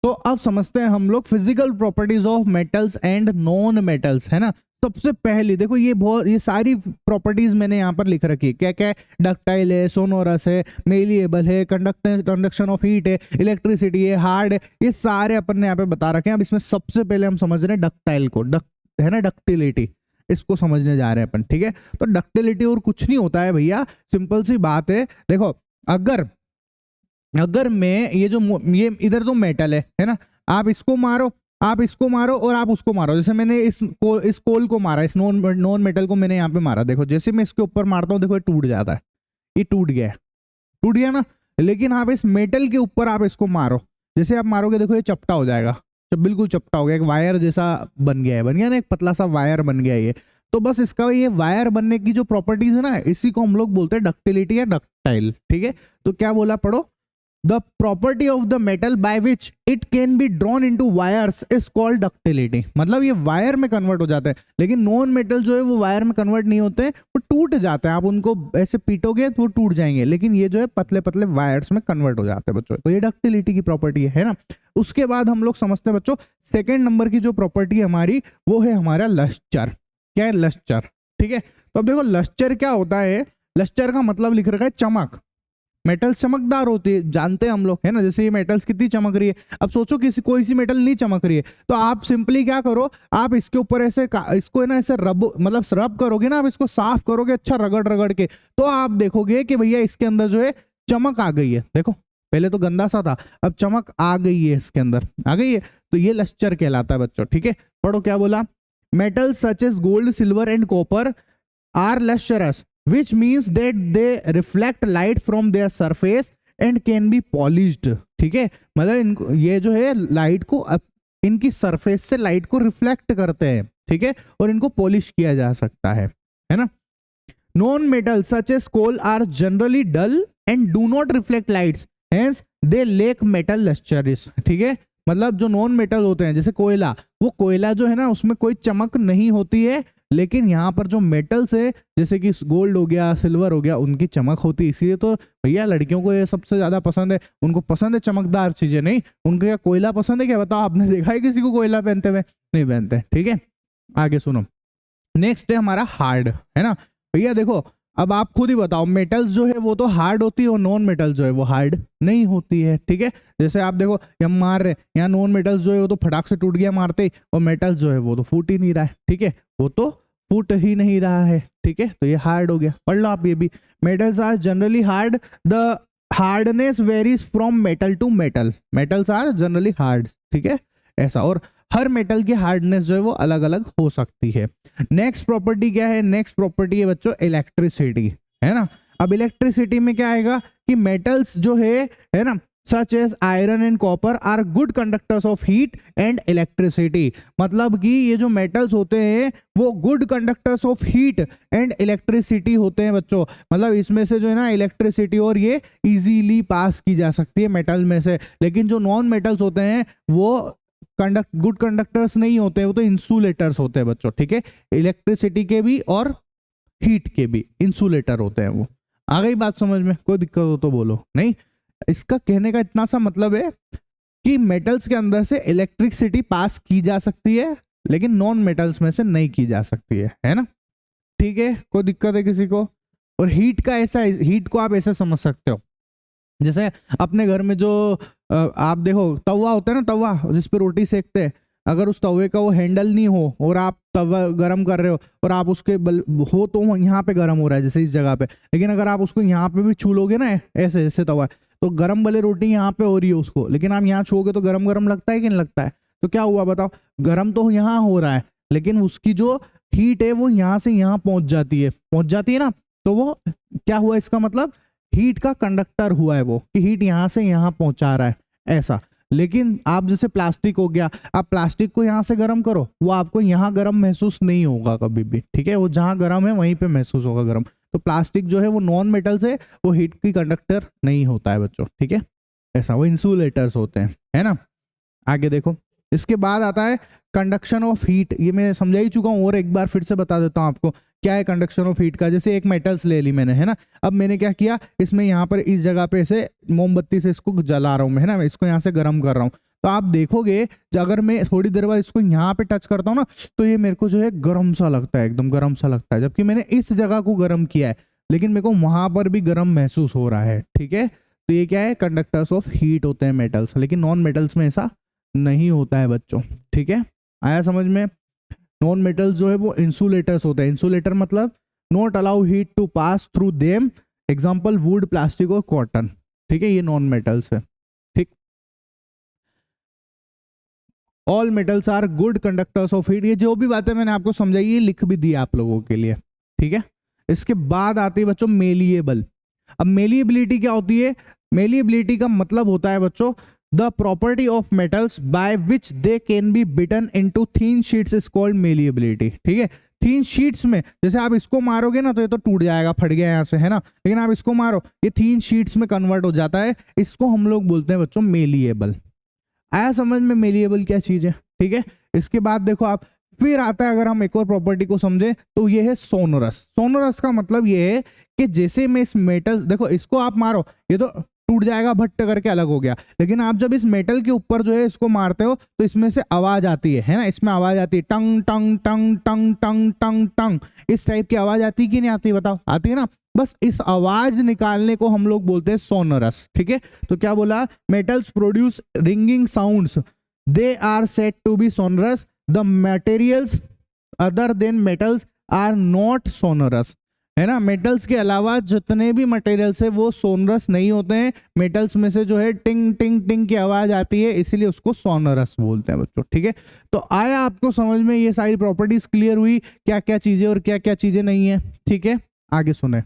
तो अब समझते हैं हम लोग physical properties of metals and non metals, है ना। सबसे पहले देखो ये सारी प्रॉपर्टीज मैंने यहाँ पर लिख रखी है। क्या क्या है? डक्टाइल है, सोनोरस है, मेलिएबल है, कंडक्शन ऑफ हीट है, इलेक्ट्रिसिटी है, हार्ड है, ये सारे अपन ने यहाँ पे बता रखे हैं। अब इसमें सबसे पहले हम समझ रहे हैं डक्टाइल को, है ना, डक्टिलिटी, इसको समझने जा रहे हैं अपन, ठीक है। तो डक्टिलिटी और कुछ नहीं होता है भैया, सिंपल सी बात है। देखो अगर मैं ये इधर तो मेटल है ना, आप इसको मारो और आप उसको मारो। जैसे मैंने इस कोल को मारा, इस नॉन मेटल को मैंने यहाँ पे मारा, देखो जैसे मैं इसके ऊपर मारता हूँ, देखो ये टूट जाता है, ये टूट गया ना। लेकिन आप इस मेटल के ऊपर आप इसको मारो, जैसे आप मारोगे देखो ये चपटा हो जाएगा, जब बिल्कुल चपटा हो गया, एक वायर जैसा बन गया ना, एक पतला सा वायर बन गया ये। तो बस इसका ये वायर बनने की जो प्रॉपर्टीज है ना, इसी को हम लोग बोलते हैं डक्टिलिटी या डक्टाइल, ठीक है। तो क्या बोला, पढ़ो, the property of the metal by which it can be drawn into wires is called ductility. मतलब ये वायर में कन्वर्ट हो जाते हैं, लेकिन नॉन मेटल जो है वो वायर में कन्वर्ट नहीं होते हैं, वो टूट जाते हैं। आप उनको ऐसे पीटोगे तो वो टूट जाएंगे, लेकिन ये जो है पतले पतले वायर्स में कन्वर्ट हो जाते हैं बच्चों। तो ये डक्टिलिटी की प्रॉपर्टी है ना। उसके बाद हम लोग समझते हैं बच्चों, सेकेंड नंबर की जो प्रॉपर्टी है हमारी, वो है हमारा लस्चर। क्या है? लस्चर, ठीक है। तो अब देखो लस्चर क्या होता है। लस्चर का मतलब लिख रखा है चमक। मेटल्स चमकदार होती है, जानते हैं हम लोग, है ना। जैसे ये मेटल्स कितनी चमक रही है, अब सोचो कोई सी मेटल नहीं चमक रही है, तो आप सिंपली क्या करो, आप इसके ऊपर ऐसे इसको है ना ऐसे रब करोगे ना, आप इसको साफ करोगे अच्छा रगड़ के, तो आप देखोगे कि भैया इसके अंदर जो है चमक आ गई है। देखो पहले तो गंदा सा था, अब चमक आ गई है, इसके अंदर आ गई है। तो ये लस्चर कहलाता है बच्चों, ठीक है। पढ़ो क्या बोला, metals such as gold, silver and copper are lustrous which means that they reflect light from their surface and can be polished, ठीक है। मतलब ये जो है लाइट को इनकी सरफेस से लाइट को रिफ्लेक्ट करते हैं, ठीक है, और इनको पॉलिश किया जा सकता है ना। Non metal such as coal are generally dull and do not reflect lights, hence they lack metal lustrous, ठीक है। मतलब जो नॉन मेटल होते हैं, जैसे कोयला, वो कोयला जो है ना उसमें कोई चमक नहीं होती है, लेकिन यहाँ पर जो मेटल्स है जैसे कि गोल्ड हो गया, सिल्वर हो गया, उनकी चमक होती है। इसीलिए तो भैया लड़कियों को ये सबसे ज्यादा पसंद है, उनको पसंद है चमकदार चीजें, नहीं उनको क्या कोयला पसंद है क्या? बताओ, आपने देखा है किसी को कोयला पहनते हुए? नहीं पहनते, ठीक है। आगे सुनो, नेक्स्ट है हमारा हार्ड, है ना। भैया देखो, अब आप खुद ही बताओ, मेटल्स जो है वो तो हार्ड होती है और नॉन मेटल जो है वो हार्ड नहीं होती है, ठीक है। जैसे आप देखो हम मार रहे, यहाँ नॉन मेटल्स जो है वो तो फटाक से टूट गया मारते ही, और मेटल्स जो है वो तो फूट ही नहीं रहा है, ठीक है, वो तो फूट ही नहीं रहा है, ठीक है। तो ये हार्ड हो गया, पढ़ लो आप ये भी। Metals are generally hard, the hardness varies from metal to metal, metals are generally hard, ठीक है, ऐसा। और हर मेटल की हार्डनेस जो है वो अलग अलग हो सकती है। नेक्स्ट प्रॉपर्टी क्या है? नेक्स्ट प्रॉपर्टी है बच्चों इलेक्ट्रिसिटी, है ना। अब इलेक्ट्रिसिटी में क्या आएगा कि मेटल्स जो है ना, such as iron and copper are good conductors of heat and electricity. मतलब कि ये जो मेटल्स होते हैं वो good conductors of heat and electricity होते हैं बच्चों। मतलब इसमें से जो है ना इलेक्ट्रिसिटी और ये इजीली पास की जा सकती है मेटल में से। लेकिन जो नॉन मेटल्स होते हैं वो गुड कंडक्टर्स नहीं होते, वो तो इंसुलेटर्स होते हैं बच्चों, ठीक है। इलेक्ट्रिसिटी के भी और हीट के भी इंसुलेटर होते हैं वो। आ गई बात समझ में? कोई दिक्कत हो तो बोलो। नहीं, इसका कहने का इतना सा मतलब है कि मेटल्स के अंदर से इलेक्ट्रिसिटी पास की जा सकती है, लेकिन नॉन मेटल्स में से नहीं की जा सकती है ना, ठीक है। कोई दिक्कत है किसी को? और हीट का ऐसा, हीट को आप ऐसे समझ सकते हो, जैसे अपने घर में जो आप देखो तवा होता है ना, तवा जिस पे रोटी सेकते हैं, अगर उस तवे का वो हैंडल नहीं हो और आप तवा गरम कर रहे हो और आप उसके हो तो यहाँ पे गरम हो रहा है जैसे इस जगह पे, लेकिन अगर आप उसको यहाँ पे भी छू लोगे ना ऐसे जैसे तवा, तो गरम वाले रोटी यहाँ पे हो रही है उसको, लेकिन आप यहाँ छूओगे तो गरम गरम लगता है कि नहीं लगता है? तो क्या हुआ बताओ, गरम तो यहाँ हो रहा है, लेकिन उसकी जो हीट है वो यहाँ से यहाँ पहुंच जाती है ना, तो वो क्या हुआ, इसका मतलब हीट का कंडक्टर हुआ है वो, कि हीट यहाँ से यहाँ पहुंचा रहा है ऐसा। लेकिन आप जैसे प्लास्टिक हो गया, आप प्लास्टिक को यहाँ से गर्म करो, वो आपको यहाँ गर्म महसूस नहीं होगा कभी भी, ठीक है, वो जहाँ गर्म है वहीं पे महसूस होगा गर्म। तो प्लास्टिक जो है वो नॉन मेटल से, वो हीट की कंडक्टर नहीं होता है बच्चों, ठीक है, ऐसा, वो इंसुलेटर्स होते हैं, है ना। आगे देखो, इसके बाद आता है कंडक्शन ऑफ हीट। ये मैं समझा ही चुका हूँ और एक बार फिर से बता देता हूँ आपको क्या है कंडक्शन ऑफ हीट का। जैसे एक मेटल्स ले ली मैंने, है ना, अब मैंने क्या किया, इसमें यहाँ पर इस जगह पे से मोमबत्ती से इसको जला रहा हूँ मैं, है ना, इसको यहाँ से गर्म कर रहा हूँ, तो आप देखोगे अगर मैं थोड़ी देर बाद इसको यहाँ पे टच करता हूँ ना, तो ये मेरे को जो है गर्म सा लगता है, एकदम गर्म सा लगता है, जबकि मैंने इस जगह को गर्म किया है, लेकिन मेरे को वहां पर भी गर्म महसूस हो रहा है। ठीक है, तो ये क्या है, कंडक्टर्स ऑफ हीट होते हैं मेटल्स, लेकिन नॉन मेटल्स में ऐसा नहीं होता है बच्चों। ठीक है, आया समझ में? नॉन मेटल्स जो है वो इंसुलेटर्स होते हैं। इंसुलेटर मतलब not allow heat to pass through them, example wood, plastic और कॉटन। ठीक है, ये नॉन मेटल्स है। ठीक, all metals are good conductors of heat. ये जो भी बातें मैंने आपको समझाई ये लिख भी दी आप लोगों के लिए। ठीक है, इसके बाद आती है बच्चों मेलिएबल। अब मेलिएबिलिटी क्या होती है? मेलिएबिलिटी का मतलब होता है बच्चों the property of metals by which they can be beaten into thin sheets is called malleability. ठीक है, थिन शीट्स में जैसे आप इसको मारोगे ना तो ये तो टूट जाएगा, फट गया यहाँ से, है ना, लेकिन आप इसको मारो ये थिन शीट्स में कन्वर्ट हो जाता है। इसको हम लोग बोलते हैं बच्चों मेलिएबल। आया समझ में मेलिएबल क्या चीज है? ठीक है, इसके बाद देखो आप, फिर आता है अगर हम एक और प्रॉपर्टी को समझे तो ये है सोनोरस। सोनोरस का मतलब ये है कि जैसे मैं इस मेटल, देखो इसको आप मारो ये तो टूट जाएगा, भट्ट करके अलग हो गया, लेकिन आप जब इस मेटल के ऊपर जो है इसको मारते हो तो इसमें से आवाज आती है ना, इसमें आवाज आती है, टंग टंग टंग टंग टंग टंग टंग, इस टाइप की आवाज आती है कि नहीं आती? बताओ, आती है ना। बस इस आवाज निकालने को हम लोग बोलते हैं सोनोरस। ठीक है, तो क्या बोला, metals produce ringing sounds, they are said to be sonorous, the materials other than metals are not sonorous. है ना, मेटल्स के अलावा जितने भी मटेरियल्स है वो सोनरस नहीं होते हैं। मेटल्स में से जो है टिंग टिंग टिंग की आवाज आती है, इसीलिए उसको सोनरस बोलते हैं बच्चों। ठीक है, तो आया आपको समझ में, ये सारी प्रॉपर्टीज क्लियर हुई, क्या क्या चीजें और क्या क्या चीजें नहीं है। ठीक है, आगे सुने।